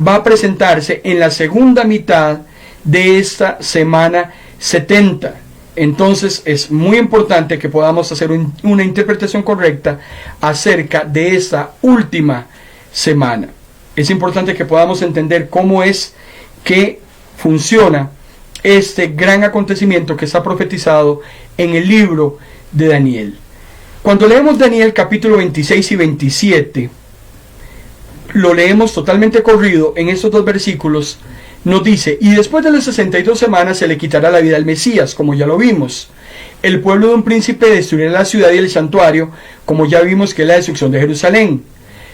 va a presentarse en la segunda mitad de esta semana 70. Entonces es muy importante que podamos hacer una interpretación correcta acerca de esta última semana. Es importante que podamos entender cómo es que funciona este gran acontecimiento que está profetizado en el libro de Daniel. Cuando leemos Daniel capítulo 26 y 27, lo leemos totalmente corrido en estos dos versículos. Nos dice: y después de las 62 semanas se le quitará la vida al Mesías, como ya lo vimos. El pueblo de un príncipe destruirá la ciudad y el santuario, como ya vimos que es la destrucción de Jerusalén.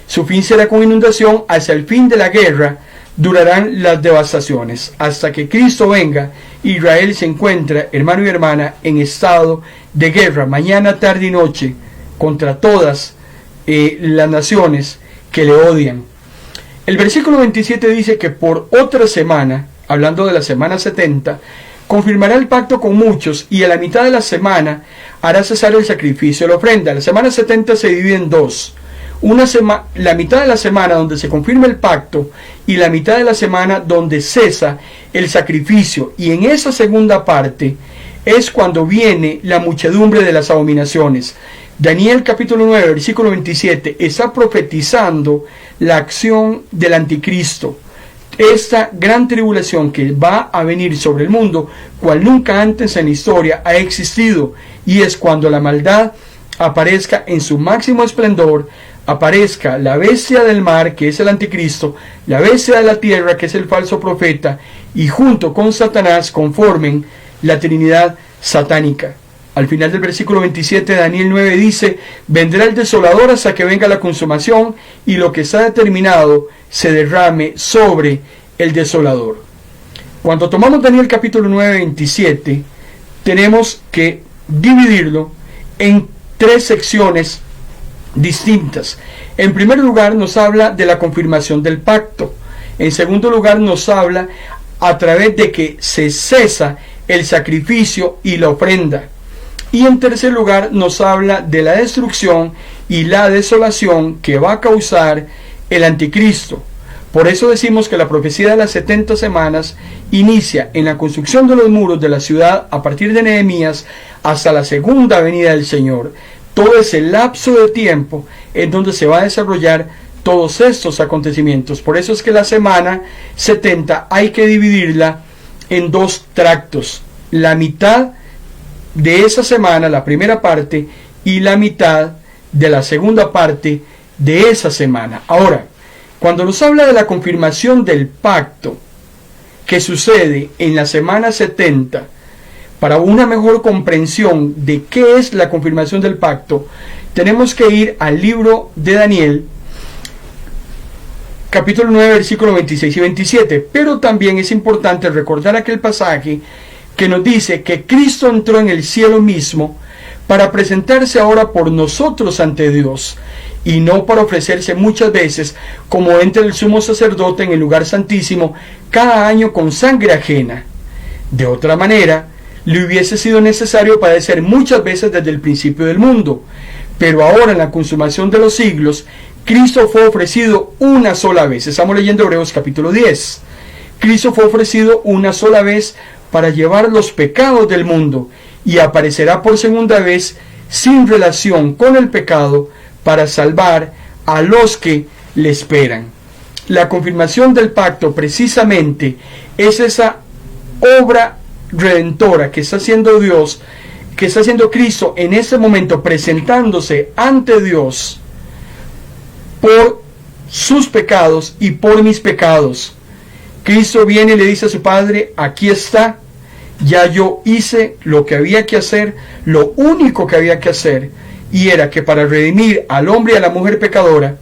Su fin será con inundación. Hacia el fin de la guerra durarán las devastaciones. Hasta que Cristo venga, Israel se encuentra, hermano y hermana, en estado de guerra, mañana, tarde y noche, contra todas las naciones que le odian. El versículo 27 dice que por otra semana, hablando de la semana 70, confirmará el pacto con muchos, y a la mitad de la semana hará cesar el sacrificio y la ofrenda. La semana 70 se divide en dos. La mitad de la semana donde se confirma el pacto, y la mitad de la semana donde cesa el sacrificio. Y en esa segunda parte es cuando viene la muchedumbre de las abominaciones. Daniel capítulo 9 versículo 27 está profetizando la acción del anticristo, esta gran tribulación que va a venir sobre el mundo, cual nunca antes en la historia ha existido, y es cuando la maldad aparezca en su máximo esplendor, aparezca la bestia del mar, que es el anticristo, la bestia de la tierra, que es el falso profeta, y junto con Satanás conformen la Trinidad satánica. Al final del versículo 27 de Daniel 9 dice: vendrá el desolador hasta que venga la consumación, y lo que está determinado se derrame sobre el desolador. Cuando tomamos Daniel capítulo 9, 27, tenemos que dividirlo en tres secciones distintas. En primer lugar nos habla de la confirmación del pacto. En segundo lugar nos habla a través de que se cesa el sacrificio y la ofrenda. Y en tercer lugar nos habla de la destrucción y la desolación que va a causar el anticristo. Por eso decimos que la profecía de las 70 semanas inicia en la construcción de los muros de la ciudad a partir de Nehemías hasta la segunda venida del Señor. Todo ese lapso de tiempo en donde se va a desarrollar todos estos acontecimientos. Por eso es que la semana 70 hay que dividirla en dos tractos. La mitad de esa semana, la primera parte, y la mitad de la segunda parte de esa semana. Ahora, cuando nos habla de la confirmación del pacto que sucede en la semana 70, para una mejor comprensión de qué es la confirmación del pacto, tenemos que ir al libro de Daniel, capítulo 9, versículos 26 y 27. Pero también es importante recordar aquel pasaje que nos dice que Cristo entró en el cielo mismo para presentarse ahora por nosotros ante Dios, y no para ofrecerse muchas veces como entra el sumo sacerdote en el lugar santísimo cada año con sangre ajena. De otra manera, le hubiese sido necesario padecer muchas veces desde el principio del mundo. Pero ahora, en la consumación de los siglos, Cristo fue ofrecido una sola vez. Estamos leyendo Hebreos capítulo 10. Cristo fue ofrecido una sola vez para llevar los pecados del mundo, y aparecerá por segunda vez sin relación con el pecado para salvar a los que le esperan. La confirmación del pacto precisamente es esa obra redentora que está haciendo Dios, que está haciendo Cristo en este momento, presentándose ante Dios por sus pecados y por mis pecados. Cristo viene y le dice a su Padre: aquí está, ya yo hice lo que había que hacer, lo único que había que hacer, y era que para redimir al hombre y a la mujer pecadora,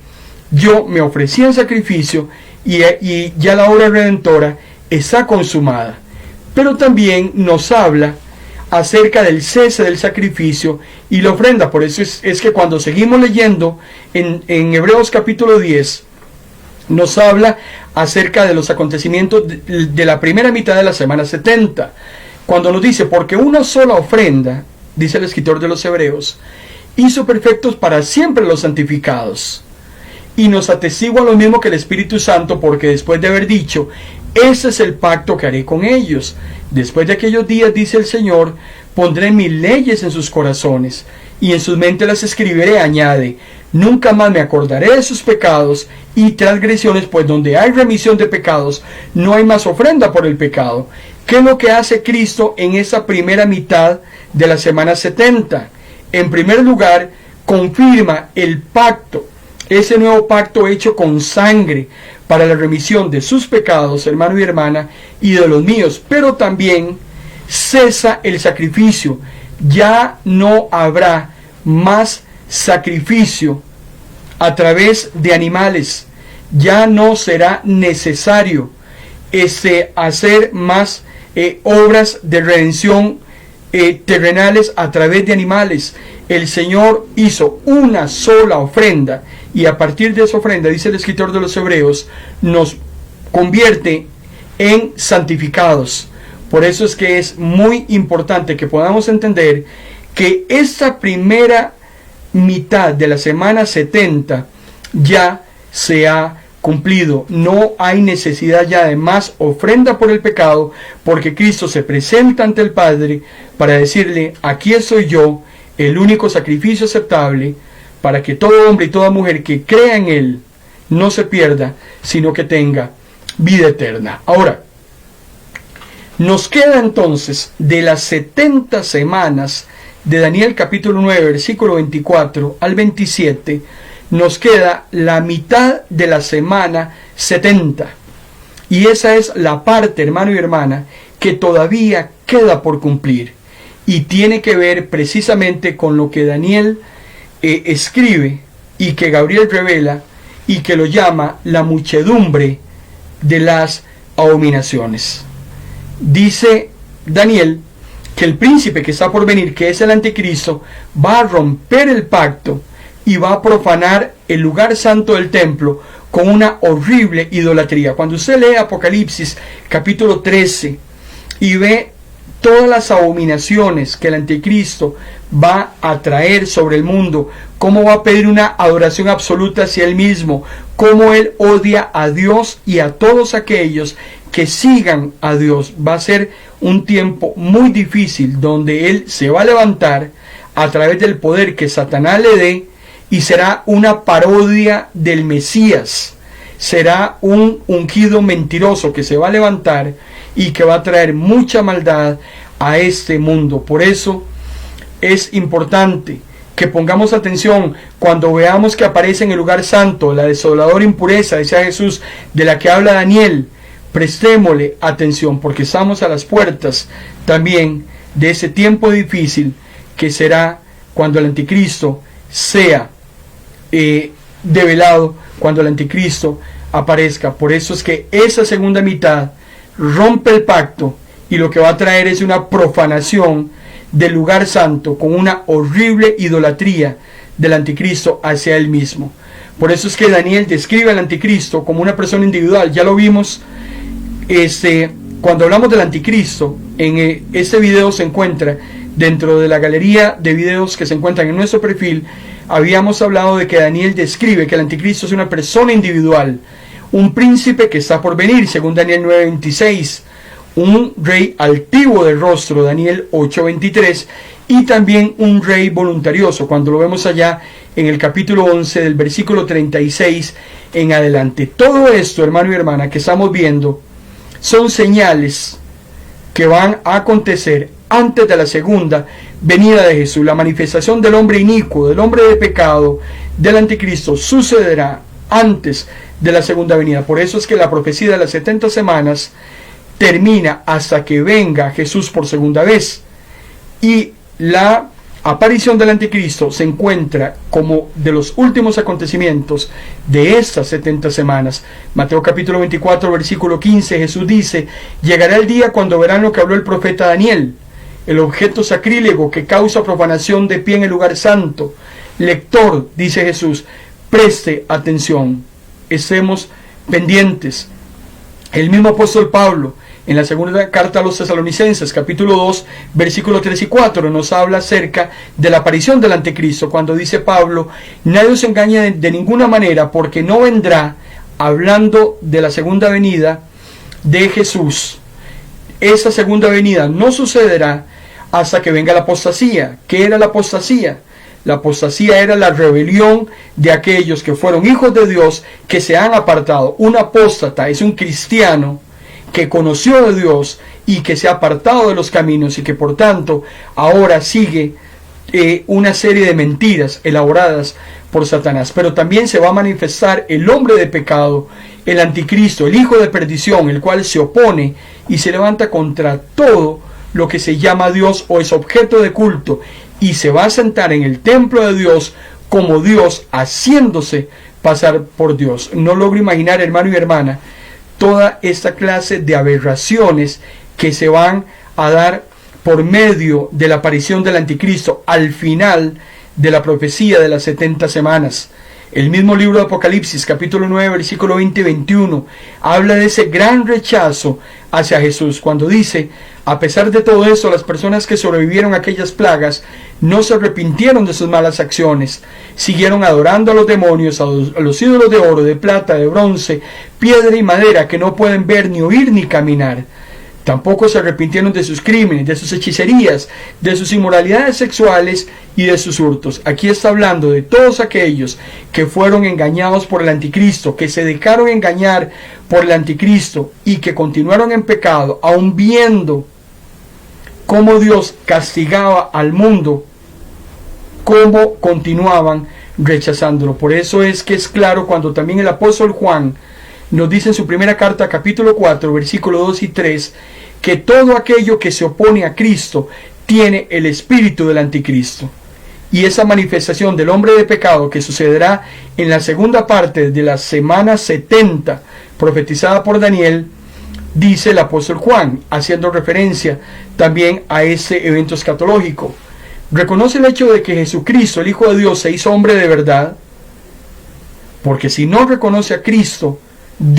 yo me ofrecí en sacrificio, y ya la obra redentora está consumada. Pero también nos habla acerca del cese del sacrificio y la ofrenda. Por eso es que cuando seguimos leyendo en Hebreos capítulo 10, nos habla acerca de los acontecimientos de la primera mitad de la semana 70, cuando nos dice, porque una sola ofrenda, dice el escritor de los Hebreos, hizo perfectos para siempre los santificados, y nos atestigua lo mismo que el Espíritu Santo, porque después de haber dicho, ese es el pacto que haré con ellos, después de aquellos días, dice el Señor, pondré mis leyes en sus corazones, y en sus mentes las escribiré, añade, nunca más me acordaré de sus pecados y transgresiones, pues donde hay remisión de pecados, no hay más ofrenda por el pecado. ¿Qué es lo que hace Cristo en esa primera mitad de la semana 70? En primer lugar, confirma el pacto, ese nuevo pacto hecho con sangre para la remisión de sus pecados, hermano y hermana, y de los míos, pero también cesa el sacrificio. Ya no habrá más sacrificio a través de animales. Ya no será necesario hacer más obras de redención terrenales a través de animales. El Señor hizo una sola ofrenda, y a partir de esa ofrenda, dice el escritor de los Hebreos, nos convierte en santificados. Por eso es que es muy importante que podamos entender que esta primera mitad de la semana 70 ya se ha cumplido. No hay necesidad ya de más ofrenda por el pecado, porque Cristo se presenta ante el Padre para decirle, aquí estoy yo, el único sacrificio aceptable, para que todo hombre y toda mujer que crea en Él no se pierda, sino que tenga vida eterna. Ahora, nos queda entonces de las 70 semanas de Daniel capítulo 9, versículo 24 al 27, nos queda la mitad de la semana 70. Y esa es la parte, hermano y hermana, que todavía queda por cumplir. Y tiene que ver precisamente con lo que Daniel escribe y que Gabriel revela y que lo llama la muchedumbre de las abominaciones. Dice Daniel que el príncipe que está por venir, que es el anticristo, va a romper el pacto y va a profanar el lugar santo del templo con una horrible idolatría. Cuando usted lee Apocalipsis capítulo 13 y ve todas las abominaciones que el anticristo va a traer sobre el mundo, cómo va a pedir una adoración absoluta hacia él mismo, cómo él odia a Dios y a todos aquellos que sigan a Dios, va a ser un tiempo muy difícil donde él se va a levantar a través del poder que Satanás le dé, y será una parodia del Mesías, será un ungido mentiroso que se va a levantar y que va a traer mucha maldad a este mundo. Por eso es importante que pongamos atención cuando veamos que aparece en el lugar santo la desoladora impureza, decía Jesús, de la que habla Daniel. Prestémosle atención, porque estamos a las puertas también de ese tiempo difícil que será cuando el anticristo sea develado, cuando el anticristo aparezca. Por eso es que esa segunda mitad rompe el pacto, y lo que va a traer es una profanación del lugar santo con una horrible idolatría del anticristo hacia él mismo. Por eso es que Daniel describe al anticristo como una persona individual. Ya lo vimos cuando hablamos del anticristo. En este video se encuentra dentro de la galería de videos que se encuentran en nuestro perfil. Habíamos hablado de que Daniel describe que el anticristo es una persona individual, un príncipe que está por venir, según Daniel 9:26, un rey altivo de rostro, Daniel 8:23, y también un rey voluntarioso, cuando lo vemos allá en el capítulo 11 del versículo 36 en adelante. Todo esto, hermano y hermana, que estamos viendo son señales que van a acontecer antes de la segunda venida de Jesús. La manifestación del hombre inicuo, del hombre de pecado, del anticristo, sucederá antes de la segunda venida. Por eso es que la profecía de las 70 semanas termina hasta que venga Jesús por segunda vez, y la aparición del anticristo se encuentra como de los últimos acontecimientos de estas 70 semanas. Mateo capítulo 24 versículo 15, Jesús dice: llegará el día cuando verán lo que habló el profeta Daniel, el objeto sacrílego que causa profanación de pie en el lugar santo. Lector, dice Jesús, preste atención, estemos pendientes. El mismo apóstol Pablo, en la segunda carta a los Tesalonicenses, capítulo 2, versículos 3 y 4, nos habla acerca de la aparición del anticristo, cuando dice Pablo: nadie os engañe de ninguna manera, porque no vendrá, hablando de la segunda venida de Jesús. Esa segunda venida no sucederá hasta que venga la apostasía. ¿Qué era la apostasía? La apostasía era la rebelión de aquellos que fueron hijos de Dios, que se han apartado. Un apóstata es un cristiano que conoció de Dios y que se ha apartado de los caminos, y que por tanto ahora sigue una serie de mentiras elaboradas por Satanás. Pero también se va a manifestar el hombre de pecado, el anticristo, el hijo de perdición, el cual se opone y se levanta contra todo lo que se llama Dios o es objeto de culto, y se va a sentar en el templo de Dios como Dios, haciéndose pasar por Dios. No logro imaginar, hermano y hermana, toda esta clase de aberraciones que se van a dar por medio de la aparición del anticristo al final de la profecía de las 70 semanas. El mismo libro de Apocalipsis, capítulo 9, versículo 20 y 21, habla de ese gran rechazo hacia Jesús, cuando dice: a pesar de todo eso, las personas que sobrevivieron a aquellas plagas no se arrepintieron de sus malas acciones, siguieron adorando a los demonios, a los ídolos de oro, de plata, de bronce, piedra y madera, que no pueden ver, ni oír, ni caminar. Tampoco se arrepintieron de sus crímenes, de sus hechicerías, de sus inmoralidades sexuales y de sus hurtos. Aquí está hablando de todos aquellos que fueron engañados por el anticristo, que se dejaron engañar por el anticristo y que continuaron en pecado, aun viendo cómo Dios castigaba al mundo, cómo continuaban rechazándolo. Por eso es que es claro cuando también el apóstol Juan nos dice en su primera carta, capítulo 4, versículos 2 y 3, que todo aquello que se opone a Cristo tiene el espíritu del anticristo. Y esa manifestación del hombre de pecado, que sucederá en la segunda parte de la semana 70, profetizada por Daniel, dice el apóstol Juan, haciendo referencia también a ese evento escatológico. Reconoce el hecho de que Jesucristo, el Hijo de Dios, se hizo hombre de verdad, porque si no reconoce a Cristo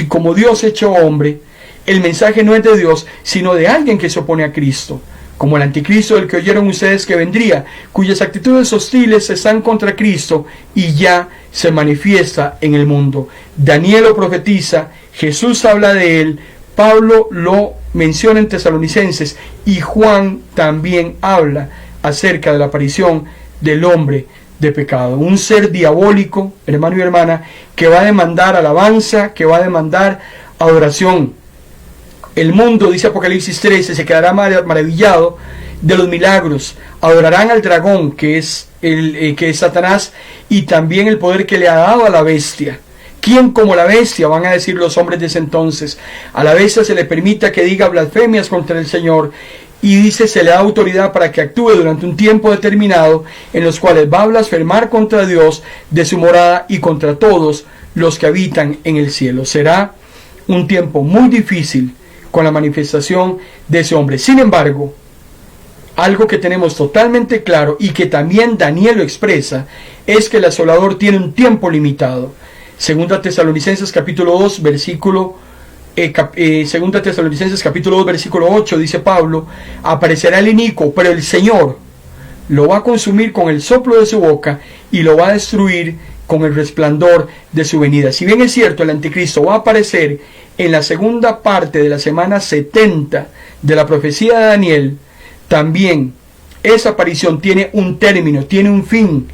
como Dios hecho hombre, el mensaje no es de Dios, sino de alguien que se opone a Cristo, como el anticristo del que oyeron ustedes que vendría, cuyas actitudes hostiles están contra Cristo y ya se manifiesta en el mundo. Daniel lo profetiza, Jesús habla de él, Pablo lo menciona en Tesalonicenses, y Juan también habla acerca de la aparición del hombre de pecado, un ser diabólico, hermano y hermana, que va a demandar alabanza, que va a demandar adoración. El mundo, dice Apocalipsis 13, se quedará maravillado de los milagros, adorarán al dragón, que es Satanás, y también el poder que le ha dado a la bestia. ¿Quién como la bestia?, van a decir los hombres de ese entonces. A la bestia se le permita que diga blasfemias contra el Señor, y dice, se le da autoridad para que actúe durante un tiempo determinado, en los cuales va a blasfemar contra Dios de su morada y contra todos los que habitan en el cielo. Será un tiempo muy difícil con la manifestación de ese hombre. Sin embargo, algo que tenemos totalmente claro, y que también Daniel lo expresa, es que el asolador tiene un tiempo limitado. Segunda Tesalonicenses capítulo 2, versículo Segunda Tesalonicenses capítulo 2, versículo 8, dice Pablo: aparecerá el inicuo, pero el Señor lo va a consumir con el soplo de su boca y lo va a destruir con el resplandor de su venida. Si bien es cierto, el anticristo va a aparecer en la segunda parte de la semana 70 de la profecía de Daniel, también esa aparición tiene un término, tiene un fin,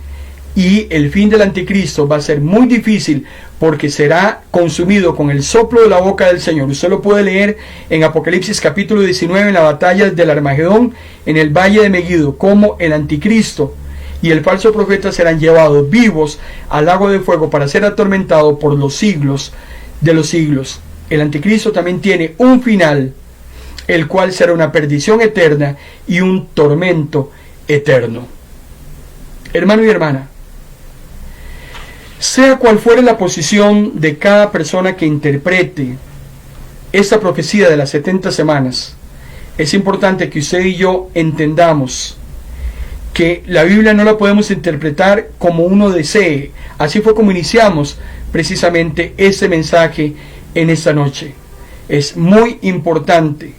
y el fin del anticristo va a ser muy difícil, porque será consumido con el soplo de la boca del Señor. Usted lo puede leer en Apocalipsis capítulo 19, en la batalla del Armagedón, en el valle de Megiddo, como el anticristo y el falso profeta serán llevados vivos al lago de fuego para ser atormentados por los siglos de los siglos. El anticristo también tiene un final, el cual será una perdición eterna y un tormento eterno. Hermano y hermana, sea cual fuere la posición de cada persona que interprete esta profecía de las 70 semanas, es importante que usted y yo entendamos que la Biblia no la podemos interpretar como uno desee. Así fue como iniciamos precisamente este mensaje en esta noche. Es muy importante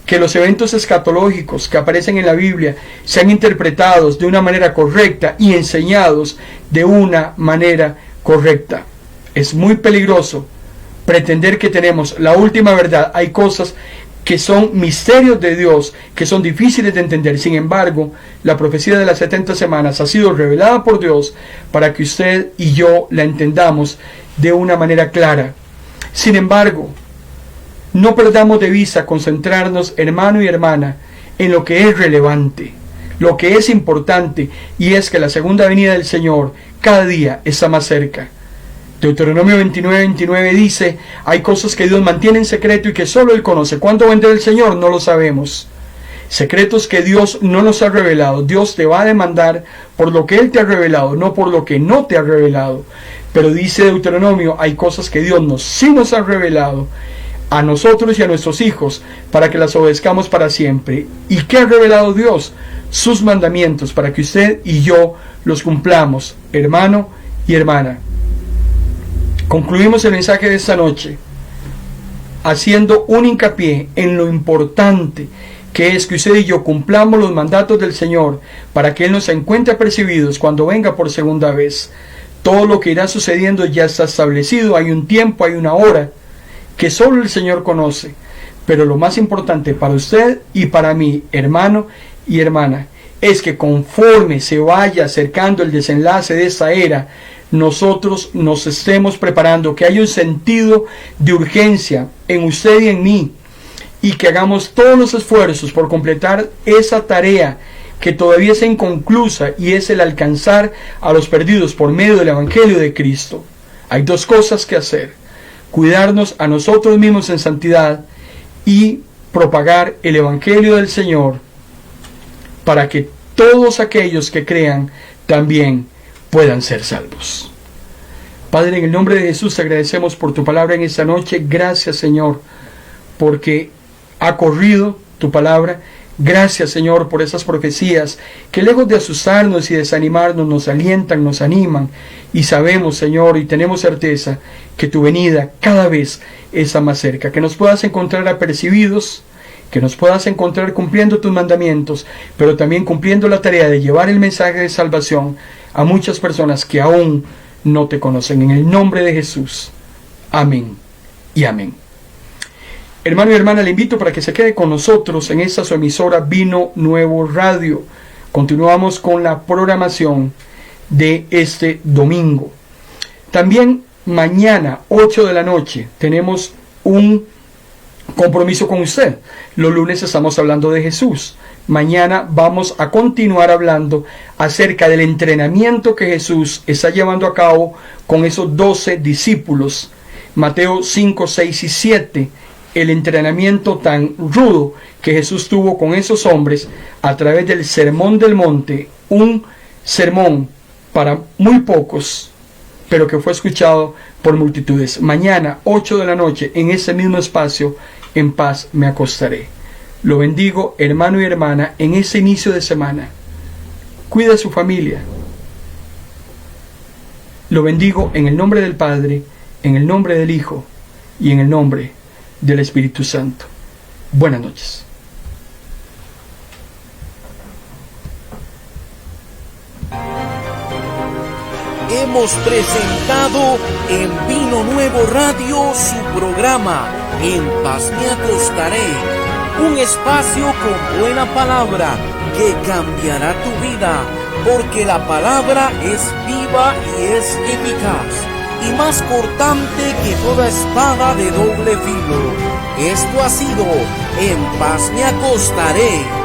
que los eventos escatológicos que aparecen en la Biblia sean interpretados de una manera correcta y enseñados de una manera correcta. Es muy peligroso pretender que tenemos la última verdad. Hay cosas que son misterios de Dios, que son difíciles de entender. Sin embargo, la profecía de las 70 semanas ha sido revelada por Dios para que usted y yo la entendamos de una manera clara. Sin embargo, no perdamos de vista concentrarnos, hermano y hermana, en lo que es relevante, lo que es importante, y es que la segunda venida del Señor cada día está más cerca. Deuteronomio 29:29 dice: hay cosas que Dios mantiene en secreto y que solo Él conoce. ¿Cuándo vendrá el Señor? No lo sabemos. Secretos que Dios no nos ha revelado. Dios te va a demandar por lo que Él te ha revelado, no por lo que no te ha revelado. Pero dice Deuteronomio, hay cosas que Dios sí nos ha revelado a nosotros y a nuestros hijos, para que las obedezcamos para siempre. ¿Y qué ha revelado Dios? Sus mandamientos, para que usted y yo los cumplamos, hermano y hermana. Concluimos el mensaje de esta noche haciendo un hincapié en lo importante que es que usted y yo cumplamos los mandatos del Señor, para que Él nos encuentre apercibidos cuando venga por segunda vez. Todo lo que irá sucediendo ya está establecido. Hay un tiempo, hay una hora que solo el Señor conoce. Pero lo más importante para usted y para mí, hermano y hermana, es que conforme se vaya acercando el desenlace de esta era, nosotros nos estemos preparando, que haya un sentido de urgencia en usted y en mí, y que hagamos todos los esfuerzos por completar esa tarea que todavía es inconclusa, y es el alcanzar a los perdidos por medio del Evangelio de Cristo. Hay dos cosas que hacer: cuidarnos a nosotros mismos en santidad y propagar el Evangelio del Señor, para que todos aquellos que crean también puedan ser salvos. Padre, en el nombre de Jesús te agradecemos por tu palabra en esta noche. Gracias, Señor, porque ha corrido tu palabra. Gracias, Señor, por esas profecías que, lejos de asustarnos y desanimarnos, nos alientan, nos animan, y sabemos, Señor, y tenemos certeza que tu venida cada vez está más cerca. Que nos puedas encontrar apercibidos, que nos puedas encontrar cumpliendo tus mandamientos, pero también cumpliendo la tarea de llevar el mensaje de salvación a muchas personas que aún no te conocen. En el nombre de Jesús. Amén y amén. Hermano y hermana, le invito para que se quede con nosotros en esta su emisora Vino Nuevo Radio. Continuamos con la programación de este domingo. También mañana, 8 de la noche, tenemos un compromiso con usted. Los lunes estamos hablando de Jesús. Mañana vamos a continuar hablando acerca del entrenamiento que Jesús está llevando a cabo con esos 12 discípulos. Mateo 5, 6 y 7. El entrenamiento tan rudo que Jesús tuvo con esos hombres a través del Sermón del Monte. Un sermón para muy pocos, pero que fue escuchado por multitudes. Mañana, 8 de la noche, en ese mismo espacio, en paz me acostaré. Lo bendigo, hermano y hermana, en ese inicio de semana. Cuida a su familia. Lo bendigo en el nombre del Padre, en el nombre del Hijo y en el nombre del Espíritu Santo. Buenas noches. Hemos presentado en Vino Nuevo Radio su programa En Paz Me Acostaré. Un espacio con buena palabra que cambiará tu vida, porque la palabra es viva y es eficaz, y más cortante que toda espada de doble filo. Esto ha sido En Paz Me Acostaré.